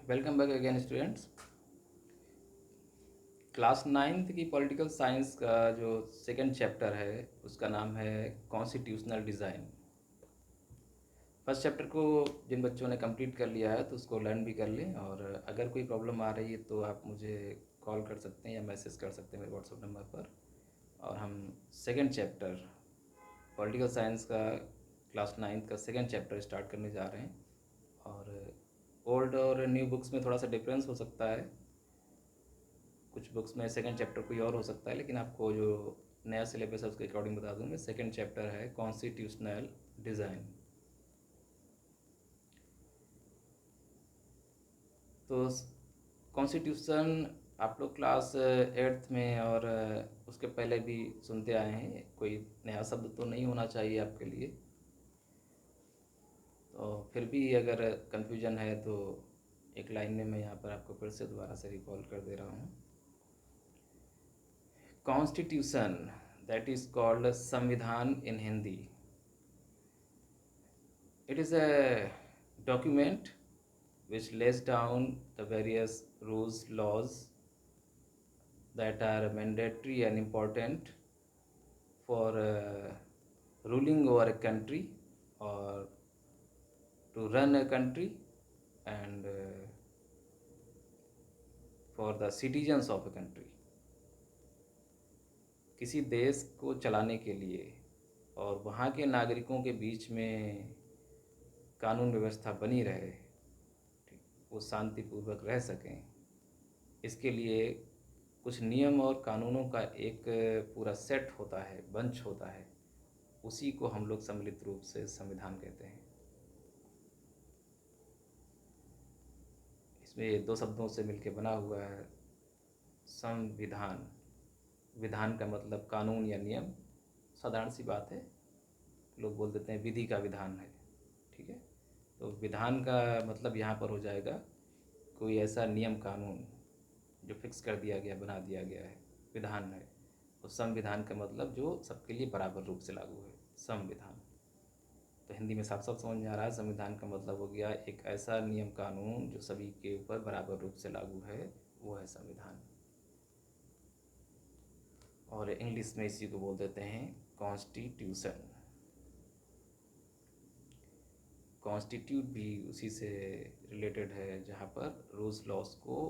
Welcome back again students. Class ninth की political science का जो सेकंड चैप्टर है उसका नाम है कॉन्स्टिट्यूशनल डिज़ाइन। फर्स्ट चैप्टर को जिन बच्चों ने कंप्लीट कर लिया है तो उसको लर्न भी कर लें, और अगर कोई प्रॉब्लम आ रही है तो आप मुझे कॉल कर सकते हैं या मैसेज कर सकते हैं मेरे व्हाट्सएप नंबर पर। और हम सेकंड चैप्टर पॉलिटिकल साइंस का क्लास नाइन्थ का सेकंड चैप्टर स्टार्ट करने जा रहे हैं। और ओल्ड और न्यू बुक्स में थोड़ा सा डिफरेंस हो सकता है, कुछ बुक्स में सेकंड चैप्टर कोई और हो सकता है, लेकिन आपको जो नया सिलेबस है उसके अकॉर्डिंग बता दूँ मैं। सेकंड चैप्टर है कॉन्स्टिट्यूशनल डिज़ाइन। तो कॉन्स्टिट्यूशन आप लोग क्लास एट्थ में और उसके पहले भी सुनते आए हैं, कोई नया शब्द तो नहीं होना चाहिए आपके लिए। तो फिर भी अगर कन्फ्यूजन है तो एक लाइन में मैं यहाँ पर आपको फिर से दोबारा से रिकॉल कर दे रहा हूँ। कॉन्स्टिट्यूशन, दैट इज़ कॉल्ड संविधान इन Hindi. It is a document which lays down the various rules, laws that are mandatory and important for ruling over a country or to run a country, and for the citizens of a country. किसी देश को चलाने के लिए और वहाँ के नागरिकों के बीच में कानून व्यवस्था बनी रहे, ठीक, वो शांतिपूर्वक रह सकें, इसके लिए कुछ नियम और कानूनों का एक पूरा सेट होता है, बंच होता है। उसी को हम लोग सम्मिलित रूप से संविधान कहते हैं। इसमें दो शब्दों से मिलकर बना हुआ है संविधान। विधान का मतलब कानून या नियम, साधारण सी बात है, लोग बोल देते हैं विधि का विधान है, ठीक है। तो विधान का मतलब यहाँ पर हो जाएगा कोई ऐसा नियम कानून जो फिक्स कर दिया गया, बना दिया गया है, विधान है। और संविधान का मतलब जो सबके लिए बराबर रूप से लागू है, संविधान। तो हिंदी में साफ साफ समझ में आ रहा है, संविधान का मतलब हो गया एक ऐसा नियम कानून जो सभी के ऊपर बराबर रूप से लागू है, वो है संविधान। और इंग्लिश में इसी को बोल देते हैं कॉन्स्टिट्यूशन। कॉन्स्टिट्यूट भी उसी से रिलेटेड है, जहाँ पर रूल्स लॉस को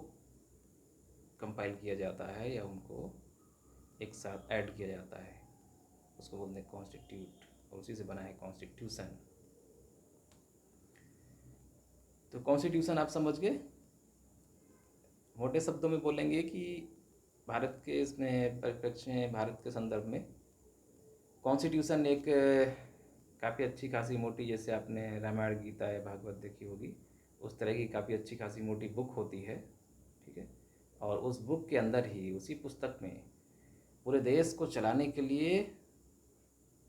कंपाइल किया जाता है या उनको एक साथ ऐड किया जाता है, उसको बोलते हैं कॉन्स्टिट्यूट, और उसी से बना है कॉन्स्टिट्यूशन। तो कॉन्स्टिट्यूशन आप समझ गए। मोटे शब्दों में बोलेंगे कि भारत के इसमें परिप्रेक्ष्य में, भारत के संदर्भ में कॉन्स्टिट्यूशन एक काफ़ी अच्छी खासी मोटी, जैसे आपने रामायण गीता या भागवत देखी होगी, उस तरह की काफ़ी अच्छी खासी मोटी बुक होती है, ठीक है। और उस बुक के अंदर ही, उसी पुस्तक में पूरे देश को चलाने के लिए,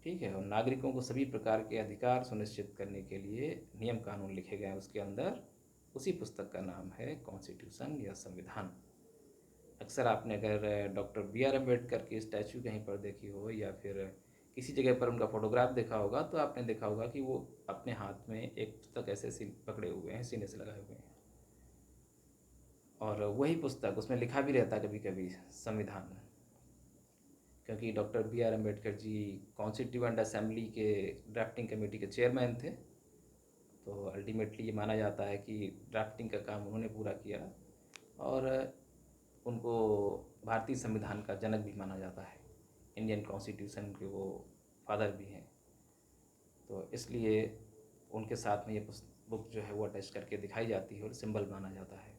ठीक है, और नागरिकों को सभी प्रकार के अधिकार सुनिश्चित करने के लिए नियम कानून लिखे गए हैं उसके अंदर। उसी पुस्तक का नाम है कॉन्स्टिट्यूशन या संविधान। अक्सर आपने अगर डॉक्टर बी आर अम्बेडकर की स्टैचू कहीं पर देखी हो या फिर किसी जगह पर उनका फोटोग्राफ देखा होगा, तो आपने देखा होगा कि वो अपने हाथ में एक पुस्तक ऐसे पकड़े हुए हैं, सीने से लगाए हुए हैं, और वही पुस्तक, उसमें लिखा भी रहता है कभी कभी संविधान, क्योंकि doctor B R Ambedkar ji constituent assembly के ड्राफ्टिंग कमेटी के चेयरमैन थे। तो अल्टीमेटली ये माना जाता है कि ड्राफ्टिंग का काम उन्होंने पूरा किया, और उनको भारतीय संविधान का जनक भी माना जाता है, इंडियन कॉन्स्टिट्यूशन के वो फादर भी हैं। तो इसलिए उनके साथ में ये बुक जो है वो अटैच करके दिखाई जाती है और सिंबल माना जाता है।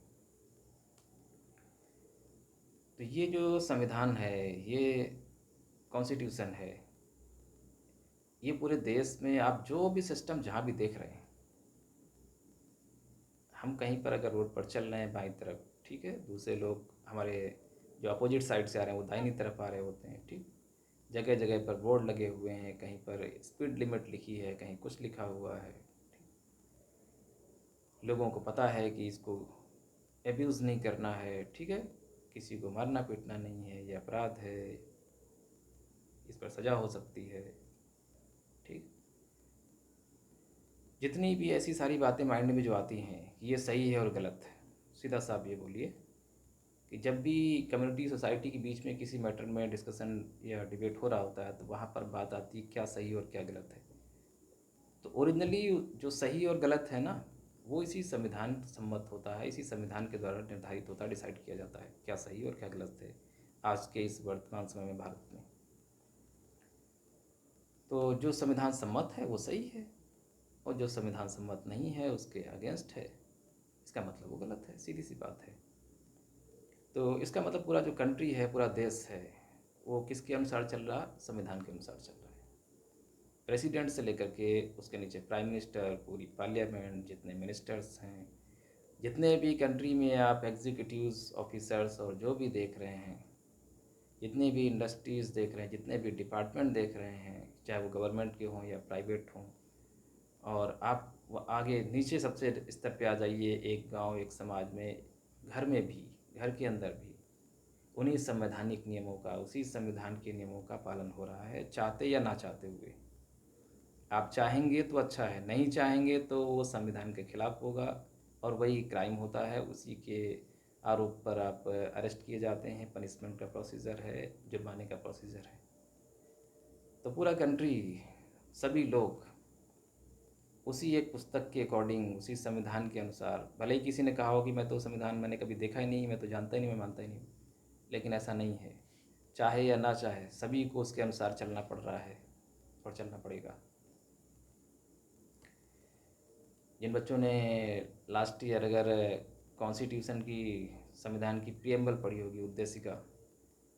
तो ये जो संविधान है, ये कॉन्स्टिट्यूशन है, ये पूरे देश में आप जो भी सिस्टम जहाँ भी देख रहे हैं, हम कहीं पर अगर रोड पर चल रहे हैं बाईं तरफ, ठीक है, दूसरे लोग हमारे जो अपोजिट साइड से आ रहे हैं वो दाहिनी तरफ आ रहे होते हैं, ठीक। जगह जगह पर बोर्ड लगे हुए हैं, कहीं पर स्पीड लिमिट लिखी है, कहीं कुछ लिखा हुआ है, ठीक। लोगों को पता है कि इसको एब्यूज़ नहीं करना है, ठीक है, किसी को मारना पीटना नहीं है, ये अपराध है, इस पर सज़ा हो सकती है, ठीक। जितनी भी ऐसी सारी बातें माइंड में जो आती हैं कि ये सही है और गलत है, सीधा साफ ये बोलिए कि जब भी कम्युनिटी सोसाइटी के बीच में किसी मैटर में डिस्कशन या डिबेट हो रहा होता है तो वहाँ पर बात आती है क्या सही और क्या गलत है। तो ओरिजिनली जो सही और गलत है ना, वो इसी संविधान सम्मत होता है, इसी संविधान के द्वारा निर्धारित होता है, डिसाइड किया जाता है क्या सही और क्या गलत है आज के इस वर्तमान समय में भारत में। तो जो संविधान सम्मत है वो सही है, और जो संविधान सम्मत नहीं है उसके अगेंस्ट है, इसका मतलब वो गलत है, सीधी सी बात है। तो इसका मतलब पूरा जो कंट्री है, पूरा देश है, वो किसके अनुसार चल रहा, संविधान के अनुसार चल रहा है। प्रेसिडेंट से लेकर के उसके नीचे प्राइम मिनिस्टर, पूरी पार्लियामेंट, जितने मिनिस्टर्स हैं, जितने भी कंट्री में आप एग्जीक्यूटिव्स ऑफिसर्स और जो भी देख रहे हैं, जितनी भी इंडस्ट्रीज़ देख रहे हैं, जितने भी डिपार्टमेंट देख रहे हैं, चाहे वो गवर्नमेंट के हों या प्राइवेट हों, और आप आगे नीचे सबसे स्तर पे आ जाइए, एक गांव, एक समाज में, घर में भी, घर के अंदर भी उन्हीं संवैधानिक नियमों का, उसी संविधान के नियमों का पालन हो रहा है, चाहते या ना चाहते हुए। आप चाहेंगे तो अच्छा है, नहीं चाहेंगे तो वो संविधान के खिलाफ होगा और वही क्राइम होता है, उसी के आरोप पर आप अरेस्ट किए जाते हैं, पनिशमेंट का प्रोसीजर है, जुर्माने का प्रोसीजर है। तो पूरा कंट्री, सभी लोग उसी एक पुस्तक के अकॉर्डिंग, उसी संविधान के अनुसार, भले ही किसी ने कहा हो कि मैं तो संविधान मैंने कभी देखा ही नहीं, मैं तो जानता ही नहीं, मैं मानता ही नहीं, लेकिन ऐसा नहीं है। चाहे या ना चाहे सभी को उसके अनुसार चलना पड़ रहा है और चलना पड़ेगा। जिन बच्चों ने लास्ट ईयर अगर कॉन्स्टिट्यूशन की, संविधान की प्रियम्बल पढ़ी होगी, उद्देशिका,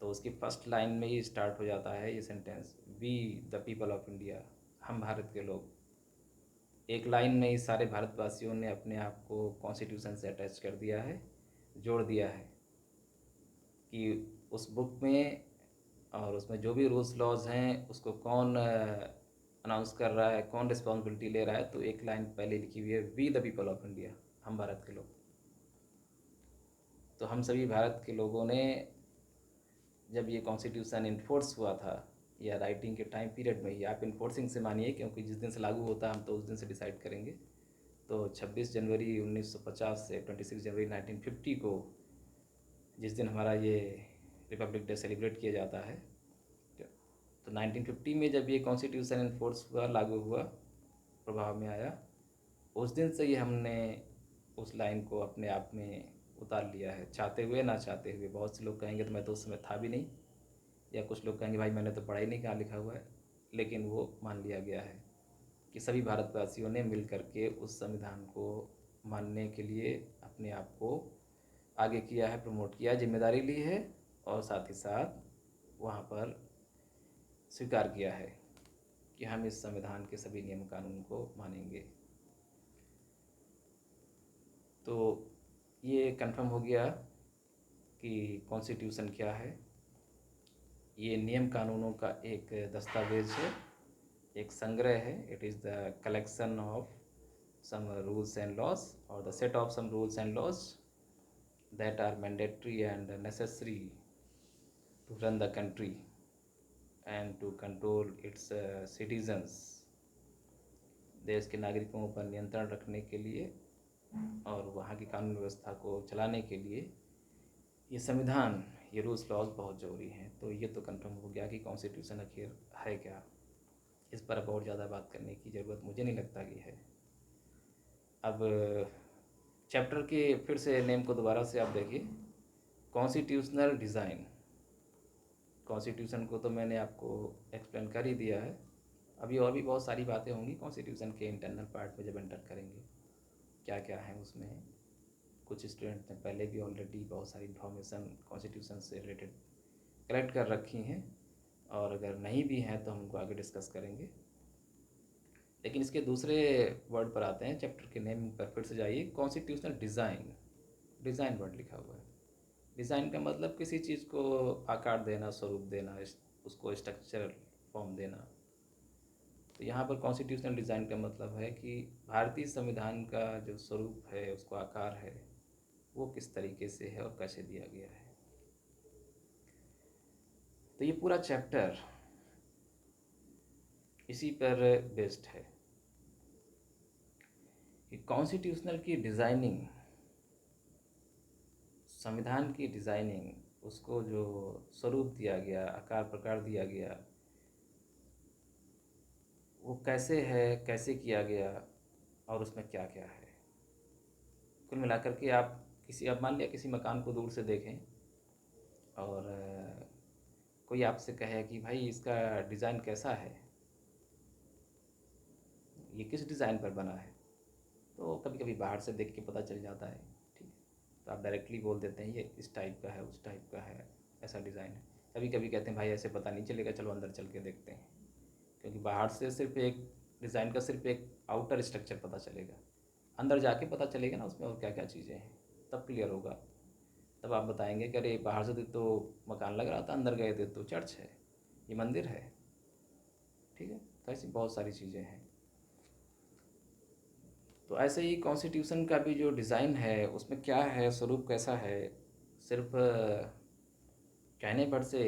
तो उसकी फर्स्ट लाइन में ही स्टार्ट हो जाता है ये sentence, we the people of India, हम भारत के लोग। एक लाइन में ही सारे भारतवासियों ने अपने आप को कॉन्स्टिट्यूशन से अटैच कर दिया है, जोड़ दिया है कि उस बुक में और उसमें जो भी रूल्स लॉज हैं उसको कौन अनाउंस कर रहा है, कौन रिस्पॉन्सिबिलिटी ले रहा है। तो एक लाइन पहले लिखी हुई है, we the people of India, हम भारत के लोग। तो हम सभी भारत के लोगों ने, जब ये कॉन्स्टिट्यूशन इन्फोर्स हुआ था, या राइटिंग के टाइम पीरियड में ही, आप इन्फोर्सिंग से मानिए क्योंकि जिस दिन से लागू होता है हम तो उस दिन से डिसाइड करेंगे। तो 26 जनवरी 1950 से 26 जनवरी 1950 को, जिस दिन हमारा ये रिपब्लिक डे सेलिब्रेट किया जाता है, तो 1950 में जब ये कॉन्स्टिट्यूशन इन्फोर्स हुआ, लागू हुआ, प्रभाव में आया, उस दिन से ही हमने उस लाइन को अपने आप में उतार लिया है, चाहते हुए ना चाहते हुए। बहुत से लोग कहेंगे तो मैं तो उस समय था भी नहीं, या कुछ लोग कहेंगे भाई मैंने तो पढ़ा ही नहीं, कहाँ लिखा हुआ है, लेकिन वो मान लिया गया है कि सभी भारतवासियों ने मिल करके उस संविधान को मानने के लिए अपने आप को आगे किया है, प्रमोट किया, जिम्मेदारी ली है, और साथ ही साथ वहाँ पर स्वीकार किया है कि हम इस संविधान के सभी नियम कानून को मानेंगे। तो ये कंफर्म हो गया कि कॉन्स्टिट्यूशन क्या है। ये नियम कानूनों का एक दस्तावेज है, एक संग्रह है। It is the collection of some rules and laws, or the set of some rules and laws that are mandatory and necessary to run the country and to control its citizens, देश के नागरिकों पर नियंत्रण रखने के लिए और वहाँ की कानून व्यवस्था को चलाने के लिए ये संविधान, ये रूल्स लॉज बहुत ज़रूरी हैं। तो ये तो कंफर्म हो गया कि कॉन्स्टिट्यूशन आखिर है क्या। इस पर अब और ज़्यादा बात करने की ज़रूरत मुझे नहीं लगता कि है। अब चैप्टर के फिर से नेम को दोबारा से आप देखिए, कॉन्स्टिट्यूशनल डिज़ाइन। कॉन्स्टिट्यूशन को तो मैंने आपको एक्सप्लेन कर ही दिया है, अभी और भी बहुत सारी बातें होंगी कॉन्स्टिट्यूशन के इंटरनल पार्ट में जब एंटर करेंगे, क्या क्या है उसमें। कुछ स्टूडेंट ने पहले भी ऑलरेडी बहुत सारी इन्फॉर्मेशन कॉन्स्टिट्यूशन से रिलेटेड कलेक्ट कर रखी हैं, और अगर नहीं भी हैं तो हम उनको आगे डिस्कस करेंगे। लेकिन इसके दूसरे वर्ड पर आते हैं, चैप्टर के नेम पर फिर से जाइए, कॉन्स्टिट्यूशनल डिज़ाइन। डिज़ाइन वर्ड लिखा हुआ है। डिज़ाइन का मतलब किसी चीज़ को आकार देना, स्वरूप देना, उसको स्ट्रक्चरल फॉर्म देना। तो यहाँ पर कॉन्स्टिट्यूशनल डिज़ाइन का मतलब है कि भारतीय संविधान का जो स्वरूप है, उसको आकार है, वो किस तरीके से है और कैसे दिया गया है। तो ये पूरा चैप्टर इसी पर बेस्ड है कि कॉन्स्टिट्यूशनल की डिज़ाइनिंग संविधान की डिज़ाइनिंग, उसको जो स्वरूप दिया गया, आकार प्रकार दिया गया, वो कैसे है, कैसे किया गया और उसमें क्या क्या है। कुल मिलाकर के आप मान लिया किसी मकान को दूर से देखें और कोई आपसे कहे कि भाई इसका डिज़ाइन कैसा है, ये किस डिज़ाइन पर बना है, तो कभी कभी बाहर से देख के पता चल जाता है। ठीक है, तो आप डायरेक्टली बोल देते हैं ये इस टाइप का है, उस टाइप का है, ऐसा डिज़ाइन है। कभी कभी कहते हैं भाई ऐसे पता नहीं चलेगा, चलो अंदर चल के देखते हैं, क्योंकि बाहर से सिर्फ एक डिज़ाइन का सिर्फ एक आउटर स्ट्रक्चर पता चलेगा, अंदर जाके पता चलेगा ना उसमें और क्या क्या चीज़ें हैं, तब क्लियर होगा। तब आप बताएंगे कि अरे बाहर से तो मकान लग रहा था, अंदर गए थे तो चर्च है, ये मंदिर है। ठीक है, तो ऐसी बहुत सारी चीज़ें हैं। तो ऐसे ही कॉन्स्टिट्यूशन का भी जो डिज़ाइन है उसमें क्या है, स्वरूप कैसा है, सिर्फ कहने पर से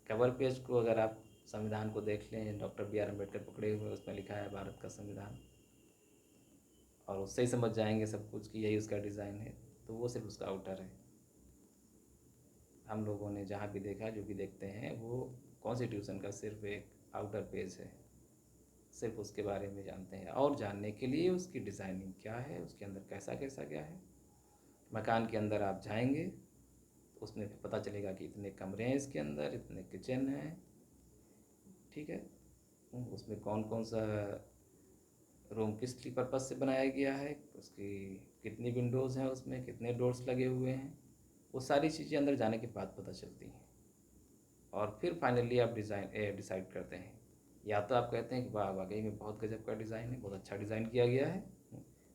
कवर पेज को अगर आप संविधान को देख लें, डॉक्टर बी आर अम्बेडकर पकड़े हुए उसमें लिखा है भारत का संविधान, और उससे ही समझ जाएंगे सब कुछ कि यही उसका डिज़ाइन है, तो वो सिर्फ उसका आउटर है। हम लोगों ने जहाँ भी देखा, जो भी देखते हैं, वो कॉन्स्टिट्यूशन का सिर्फ एक आउटर पेज है, सिर्फ उसके बारे में जानते हैं। और जानने के लिए उसकी डिज़ाइनिंग क्या है, उसके अंदर कैसा कैसा क्या है। मकान के अंदर आप जाएंगे तो उसमें फिर पता चलेगा कि इतने कमरे हैं इसके अंदर, इतने किचन हैं। ठीक है, उसमें कौन कौन सा रूम किस पर्पज़ से बनाया गया है, उसकी कितनी विंडोज़ हैं, उसमें कितने डोर्स लगे हुए हैं, वो सारी चीज़ें अंदर जाने के बाद पता चलती हैं। और फिर फाइनली आप डिसाइड करते हैं। या तो आप कहते हैं कि वाह वाकई में बहुत गजब का डिज़ाइन है, बहुत अच्छा डिज़ाइन किया गया है,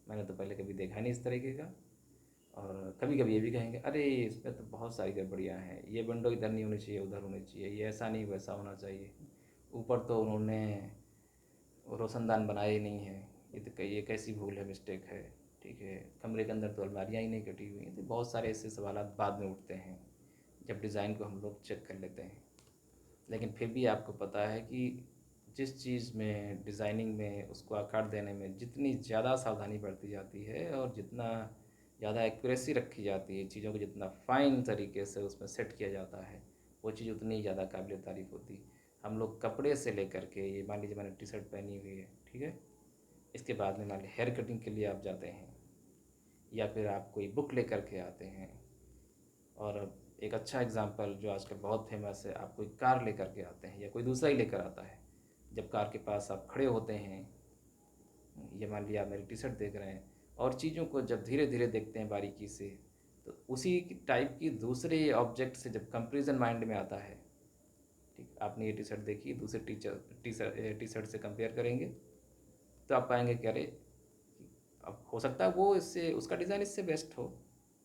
मैंने तो पहले कभी देखा नहीं इस तरीके का। और कभी कभी ये भी कहेंगे अरे इसमें तो बहुत सारी गड़बड़ियाँ हैं, ये विंडो इधर नहीं होनी चाहिए, उधर होनी चाहिए, ये ऐसा नहीं वैसा होना चाहिए, ऊपर तो उन्होंने रोशनदान बनाए ही नहीं है, ये कैसी भूल है, मिस्टेक है। ठीक है, कमरे के अंदर तो अलमारियाँ ही नहीं कटी हुई हैं। तो बहुत सारे ऐसे सवाल बाद में उठते हैं जब डिज़ाइन को हम लोग चेक कर लेते हैं। लेकिन फिर भी आपको पता है कि जिस चीज़ में डिज़ाइनिंग में उसको आकार देने में जितनी ज़्यादा सावधानी बरती जाती है और जितना ज़्यादा एक्यूरेसी रखी जाती है, चीज़ों को जितना फ़ाइन तरीके से उसमें सेट किया जाता है, वो चीज़ उतनी ज़्यादा काबिल तारीफ़ होती है। हम लोग कपड़े से लेकर के, ये मान लीजिए मैंने टी शर्ट पहनी हुई है, ठीक है, इसके बाद में मान लीजिए हेयर कटिंग के लिए आप जाते हैं, या फिर आप कोई बुक लेकर के आते हैं। और एक अच्छा एग्जांपल जो आजकल बहुत फेमस है, आप कोई कार लेकर के आते हैं या कोई दूसरा ही लेकर आता है, जब कार के पास आप खड़े होते हैं, ये मान लिया आप मेरी टी शर्ट देख रहे हैं, और चीज़ों को जब धीरे धीरे देखते हैं बारीकी से, तो उसी टाइप की दूसरे ऑब्जेक्ट से जब कंपेरिजन माइंड में आता है, ठीक, आपने ये टी शर्ट देखी, दूसरे टी शर्ट से कंपेयर करेंगे, तो आप पाएंगे कि अरे, अब हो सकता है वो इससे उसका डिज़ाइन इससे बेस्ट हो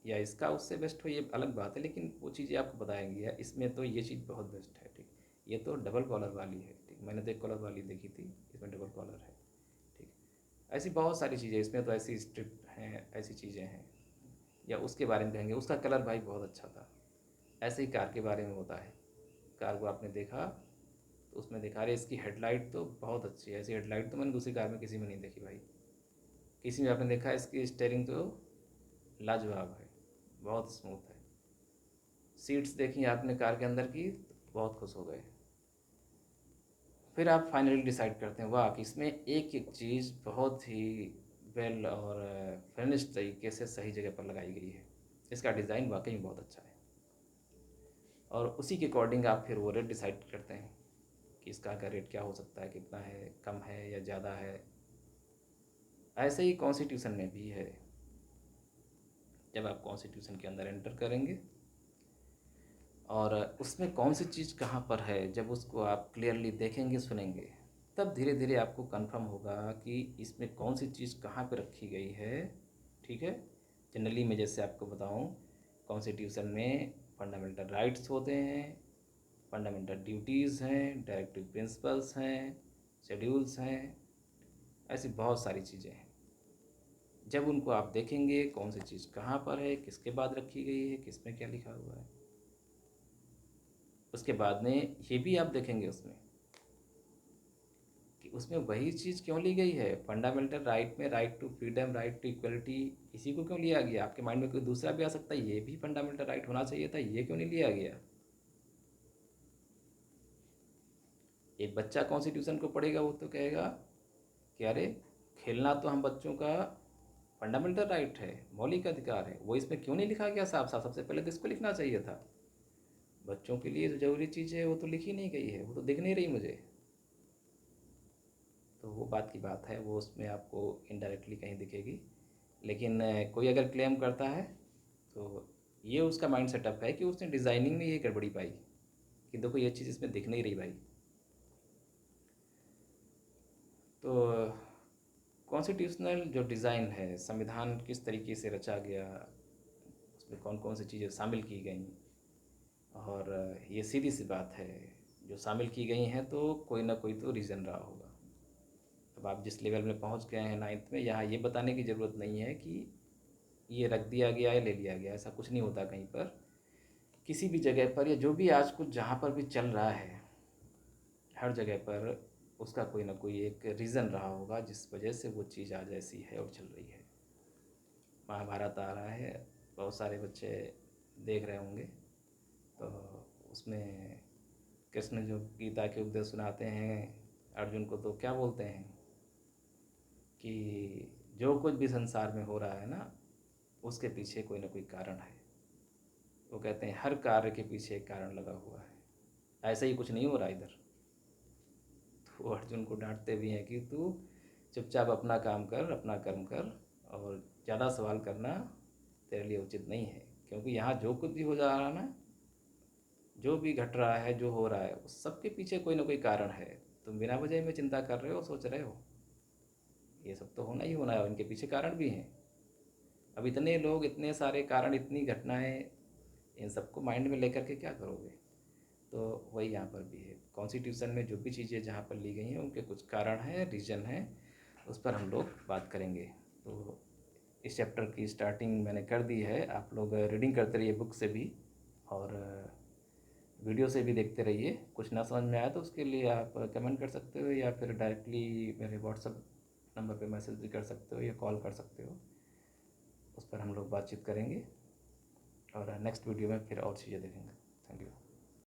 या इसका उससे बेस्ट हो, ये अलग बात है, लेकिन वो चीज़ें आपको बताएंगी यार इसमें तो ये चीज़ बहुत बेस्ट है। ठीक, ये तो डबल कॉलर वाली है, ठीक, मैंने तो एक कॉलर वाली देखी थी, इसमें डबल कॉलर है। ठीक, ऐसी बहुत सारी चीज़ें, इसमें तो ऐसी स्ट्रिप हैं, ऐसी चीज़ें हैं। या उसके बारे में कहेंगे उसका कलर भाई बहुत अच्छा था। ऐसे ही कार के बारे में होता है, कार को आपने देखा तो उसमें देखा अरे इसकी हेडलाइट तो बहुत अच्छी है, ऐसी हेडलाइट तो मैंने दूसरी कार में किसी में नहीं देखी भाई। किसी में आपने देखा इसकी स्टेयरिंग तो लाजवाब है, बहुत स्मूथ है। सीट्स देखी आपने कार के अंदर की तो बहुत खुश हो गए। फिर आप फाइनली डिसाइड करते हैं वाह कि इसमें एक एक चीज़ बहुत ही वेल और फिनिश्ड तरीके से सही जगह पर लगाई गई है, इसका डिज़ाइन वाकई में बहुत अच्छा है। और उसी के अकॉर्डिंग आप फिर वो रेट डिसाइड करते हैं कि इसका का रेट क्या हो सकता है, कितना है, कम है या ज़्यादा है। ऐसे ही कॉन्स्टिट्यूशन में भी है। जब आप कॉन्स्टिट्यूशन के अंदर एंटर करेंगे और उसमें कौन सी चीज़ कहाँ पर है, जब उसको आप क्लियरली देखेंगे, सुनेंगे, तब धीरे धीरे आपको कंफर्म होगा कि इसमें कौन सी चीज़ कहाँ पर रखी गई है। ठीक है, जनरली मैं जैसे आपको बताऊं, कॉन्स्टिट्यूशन में फंडामेंटल राइट्स होते हैं, फंडामेंटल ड्यूटीज़ हैं, डायरेक्टिव प्रिंसिपल्स हैं, शेड्यूल्स हैं, ऐसी बहुत सारी चीज़ें हैं। जब उनको आप देखेंगे कौन सी चीज़ कहाँ पर है, किसके बाद रखी गई है, किस में क्या लिखा हुआ है, उसके बाद में ये भी आप देखेंगे उसमें कि उसमें वही चीज़ क्यों ली गई है? फंडामेंटल राइट में right to freedom, right to equality, इसी को क्यों लिया गया? आपके माइंड में कोई दूसरा भी आ सकता है, ये भी फंडामेंटल राइट होना चाहिए था, ये क्यों नहीं लिया गया? एक बच्चा कॉन्स्टिट्यूशन को पढ़ेगा, वो तो कहेगा कि अरे, खेलना तो हम बच्चों का फंडामेंटल राइट है, मौलिक अधिकार है, वो इसमें क्यों नहीं लिखा गया साफ साफ? सबसे पहले तो इसको लिखना चाहिए था। बच्चों के लिए जो ज़रूरी चीज़ है वो तो लिखी नहीं गई है, वो तो दिख नहीं रही मुझे। तो वो बात की बात है, वो उसमें आपको इनडायरेक्टली कहीं दिखेगी। लेकिन कोई अगर क्लेम करता है तो ये उसका माइंड सेटअप है कि उसने डिज़ाइनिंग में ये गड़बड़ी पाई कि देखो ये चीज़ इसमें दिख नहीं रही भाई। तो कॉन्स्टिट्यूशनल जो डिज़ाइन है, संविधान किस तरीके से रचा गया, उसमें कौन कौन सी चीज़ें शामिल की गई, और ये सीधी सी बात है, जो शामिल की गई हैं तो कोई ना कोई तो रीज़न रहा होगा। अब आप जिस लेवल में पहुंच गए हैं 9th में, यहाँ ये बताने की ज़रूरत नहीं है कि ये रख दिया गया है, ले लिया गया, ऐसा कुछ नहीं होता कहीं पर। किसी भी जगह पर या जो भी आज कुछ जहाँ पर भी चल रहा है, हर जगह पर उसका कोई ना कोई एक रीज़न रहा होगा जिस वजह से वो चीज़ आज ऐसी है और चल रही है। महाभारत आ रहा है, बहुत सारे बच्चे देख रहे होंगे, तो उसमें कृष्ण जो गीता के उपदेश सुनाते हैं अर्जुन को, तो क्या बोलते हैं कि जो कुछ भी संसार में हो रहा है ना, उसके पीछे कोई ना कोई कारण है। वो कहते हैं हर कार्य के पीछे एक कारण लगा हुआ है, ऐसा ही कुछ नहीं हो रहा इधर। तो अर्जुन को डांटते भी हैं कि तू चुपचाप अपना काम कर, अपना कर्म कर, और ज़्यादा सवाल करना तेरे लिए उचित नहीं है, क्योंकि यहाँ जो कुछ भी हो जा रहा है ना, जो भी घट रहा है, जो हो रहा है, उस सब के पीछे कोई ना कोई कारण है। तुम बिना वजह में चिंता कर रहे हो, सोच रहे हो, ये सब तो होना ही होना है, इनके पीछे कारण भी हैं। अब इतने लोग, इतने सारे कारण, इतनी घटनाएं, इन सबको माइंड में लेकर के क्या करोगे? तो वही यहाँ पर भी है, कॉन्स्टिट्यूशन में जो भी चीज़ें जहाँ पर ली गई हैं उनके कुछ कारण हैं, रीज़न हैं, उस पर हम लोग बात करेंगे। तो इस चैप्टर की स्टार्टिंग मैंने कर दी है, आप लोग रीडिंग करते रहिए बुक से भी, और वीडियो से भी देखते रहिए। कुछ ना समझ में आया तो उसके लिए आप कमेंट कर सकते हो, या फिर डायरेक्टली मेरे व्हाट्सअप नंबर पे मैसेज भी कर सकते हो या कॉल कर सकते हो, उस पर हम लोग बातचीत करेंगे और नेक्स्ट वीडियो में फिर और चीज़ें देखेंगे। Thank you.